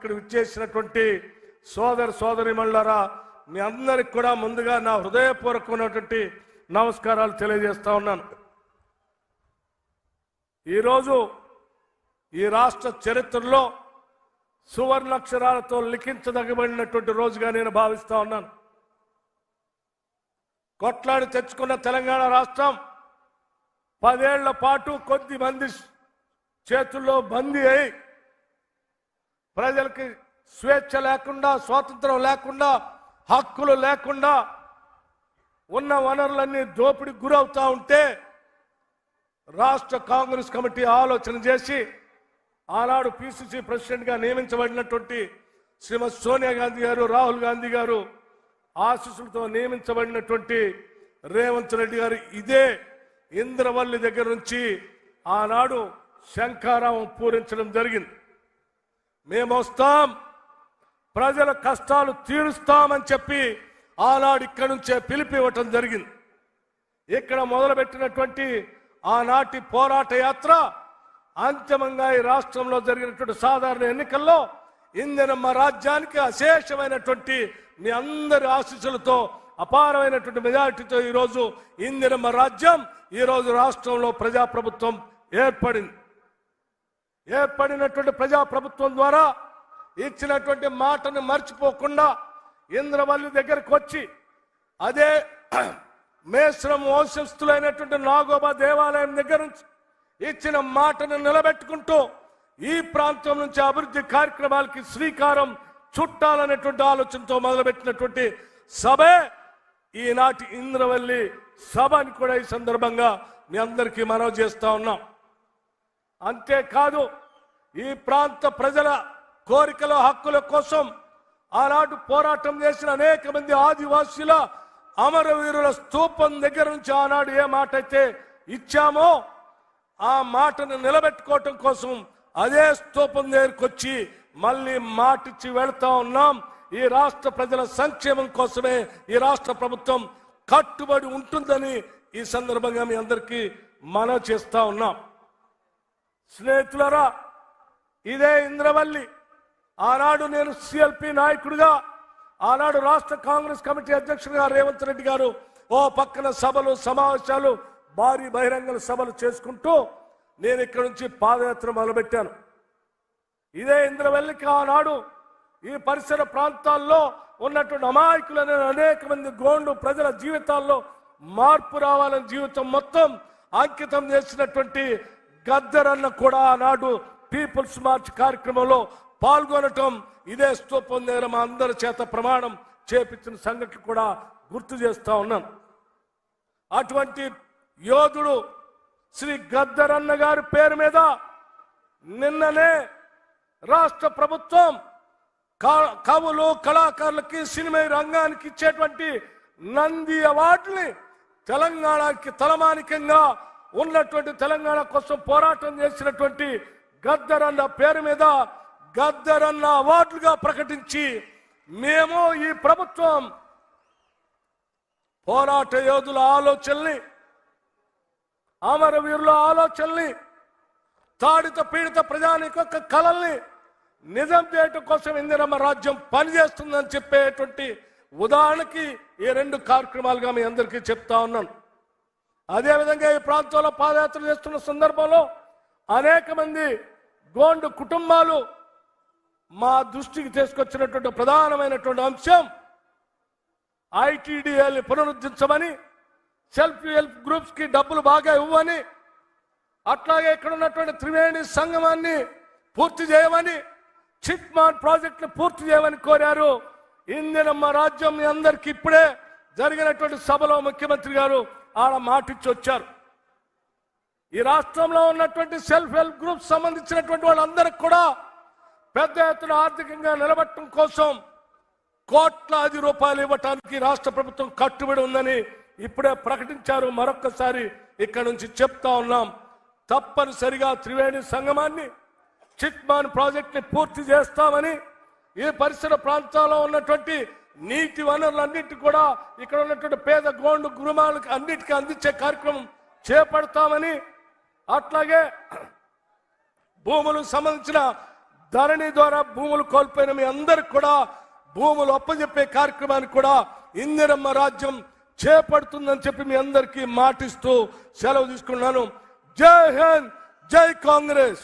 ఇక్కడ విచ్చేసినటువంటి సోదరిమణులారా, మీ అందరికి కూడా ముందుగా నా హృదయపూర్వకమైనటువంటి నమస్కారాలు తెలియజేస్తా ఉన్నాను. ఈరోజు ఈ రాష్ట్ర చరిత్రలో సువర్ణాక్షరాలతో లిఖించదగబడినటువంటి రోజుగా నేను భావిస్తా ఉన్నాను. కొట్లాడి తెచ్చుకున్న తెలంగాణ రాష్ట్రం 10 ఏళ్ల పాటు కొద్ది మంది చేతుల్లో బందీ అయి ప్రజలకి స్వేచ్ఛ లేకుండా, స్వాతంత్రం లేకుండా, హక్కులు లేకుండా ఉన్న వనరులన్నీ దోపిడీకి గురవుతా ఉంటే రాష్ట్ర కాంగ్రెస్ కమిటీ ఆలోచన చేసి ఆనాడు పిసిసి ప్రెసిడెంట్గా నియమించబడినటువంటి శ్రీమతి సోనియా గాంధీ గారు, రాహుల్ గాంధీ గారు ఆశీస్సులతో నియమించబడినటువంటి రేవంత్ రెడ్డి గారు ఇదే ఇంద్రవల్లి దగ్గర నుంచి ఆనాడు శంఖారావం పూరించడం జరిగింది. మేము వస్తాం, ప్రజల కష్టాలు తీరుస్తామని చెప్పి ఆనాడు ఇక్కడి నుంచే పిలిపివ్వటం జరిగింది. ఇక్కడ మొదలుపెట్టినటువంటి ఆనాటి పోరాట యాత్ర అంతిమంగా ఈ రాష్ట్రంలో జరిగినటువంటి సాధారణ ఎన్నికల్లో ఇందిరమ్మ రాజ్యానికి అశేషమైనటువంటి మీ అందరి ఆశీస్సులతో అపారమైనటువంటి మెజారిటీతో ఈరోజు ఇందిరమ్మ రాజ్యం ఈరోజు రాష్ట్రంలో ప్రజాప్రభుత్వం ఏర్పడినటువంటి ప్రజాప్రభుత్వం ద్వారా ఇచ్చినటువంటి మాటను మర్చిపోకుండా ఇంద్రవల్లి దగ్గరకు వచ్చి అదే మేశ్రం వంశస్థులైనటువంటి నాగోబా దేవాలయం దగ్గర నుంచి ఇచ్చిన మాటను నిలబెట్టుకుంటూ ఈ ప్రాంతం నుంచి అభివృద్ధి కార్యక్రమాలకి శ్రీకారం చుట్టాలనేటువంటి ఆలోచనతో మొదలుపెట్టినటువంటి సభే ఈనాటి ఇంద్రవల్లి సభ అని కూడా ఈ సందర్భంగా మీ అందరికీ మనవి చేస్తా ఉన్నాం. అంతేకాదు, ఈ ప్రాంత ప్రజల కోరికల హక్కుల కోసం ఆనాడు పోరాటం చేసిన అనేక మంది ఆదివాసీల అమరవీరుల స్తూపం దగ్గర నుంచి ఆనాడు ఏ మాట అయితే ఇచ్చామో ఆ మాటను నిలబెట్టుకోవటం కోసం అదే స్తూపం దగ్గరకు వచ్చి మళ్ళీ మాటిచ్చి వెళ్తా ఉన్నాం. ఈ రాష్ట్ర ప్రజల సంక్షేమం కోసమే ఈ రాష్ట్ర ప్రభుత్వం కట్టుబడి ఉంటుందని ఈ సందర్భంగా మీ అందరికీ మనవి చేస్తా ఉన్నాం. స్నేహితులారా, ఇదే ఇంద్రవల్లి ఆనాడు నేను సిఎల్పి నాయకుడిగా, ఆనాడు రాష్ట్ర కాంగ్రెస్ కమిటీ అధ్యక్షుడిగా రేవంత్ రెడ్డి గారు ఓ పక్కన సభలు, సమావేశాలు, భారీ బహిరంగ సభలు చేసుకుంటూ నేను ఇక్కడి నుంచి పాదయాత్ర మొదలుపెట్టాను. ఇదే ఇంద్రవల్లికి ఆనాడు ఈ పరిసర ప్రాంతాల్లో ఉన్నటువంటి అమాయకులైన అనేక మంది గోండు ప్రజల జీవితాల్లో మార్పు రావాలని జీవితం మొత్తం అంకితం చేసినటువంటి గద్దరన్న కూడా ఆనాడు పీపుల్స్ మార్చ్ కార్యక్రమంలో పాల్గొనటం, ఇదే స్తూపం దగ్గర మా అందరి చేత ప్రమాణం చేపించిన సంఘటన కూడా గుర్తు చేస్తా ఉన్నాను. అటువంటి యోధుడు శ్రీ గద్దరన్న గారి పేరు మీద నిన్ననే రాష్ట్ర ప్రభుత్వం కవులు, కళాకారులకి, సినిమా రంగానికి ఇచ్చేటువంటి నంది అవార్డుని తెలంగాణకి తలమానికంగా ఉన్నటువంటి తెలంగాణ కోసం పోరాటం చేసినటువంటి గద్దరన్న పేరు మీద గద్దరన్న అవార్డులుగా ప్రకటించి మేము ఈ ప్రభుత్వం పోరాట యోధుల ఆలోచనల్ని, అమరవీరుల ఆలోచనల్ని, తాడిత పీడిత ప్రజానికొక్క కళల్ని నిజం చేయటం కోసం ఇందిరమ్మ రాజ్యం పనిచేస్తుందని చెప్పేటువంటి ఉదాహరణకి ఈ 2 కార్యక్రమాలుగా మీ అందరికీ చెప్తా ఉన్నాను. అదేవిధంగా ఈ ప్రాంతంలో పాదయాత్ర చేస్తున్న సందర్భంలో అనేక మంది గోండు కుటుంబాలు మా దృష్టికి తీసుకొచ్చినటువంటి ప్రధానమైనటువంటి అంశం ఐటీడీఏని పునరుద్ధరించమని, సెల్ఫ్ హెల్ప్ గ్రూప్స్ కి డబ్బులు బాగా ఇవ్వని, అట్లాగే ఇక్కడ ఉన్నటువంటి త్రివేణి సంగమాన్ని పూర్తి చేయమని, చిట్మాన్ ప్రాజెక్టును పూర్తి చేయమని కోరారు. ఇందిరమ్మ రాజ్యం మీ అందరికీ ఇప్పుడే జరిగినటువంటి సభలో ముఖ్యమంత్రి గారు ఆడ మాటిచ్చి వచ్చారు. ఈ రాష్ట్రంలో ఉన్నటువంటి సెల్ఫ్ హెల్ప్ గ్రూప్స్ సంబంధించినటువంటి వాళ్ళందరికీ కూడా పెద్ద ఎత్తున ఆర్థికంగా నిలబెట్టడం కోసం కోట్లాది రూపాయలు ఇవ్వటానికి రాష్ట్ర ప్రభుత్వం కట్టుబడి ఉందని ఇప్పుడే ప్రకటించారు. మరొక్కసారి ఇక్కడ నుంచి చెప్తా ఉన్నాం, తప్పనిసరిగా త్రివేణి సంగమాన్ని, చిట్మాన్ ప్రాజెక్ట్ని పూర్తి చేస్తామని, ఈ పరిసర ప్రాంతాల్లో ఉన్నటువంటి నీటి వనరులన్నింటి కూడా ఇక్కడ ఉన్నటువంటి పేద గోండు గృహాలకు అన్నిటికీ అందించే కార్యక్రమం చేపడతామని, అట్లాగే భూములకు సంబంధించిన ధరణి ద్వారా భూములు కోల్పోయిన మీ అందరికి కూడా భూములు అప్పజెప్పే కార్యక్రమానికి కూడా ఇందిరమ్మ రాజ్యం చేపడుతుందని చెప్పి మీ అందరికీ మాటిస్తూ సెలవు తీసుకున్నాను. జై హింద్, జై కాంగ్రెస్.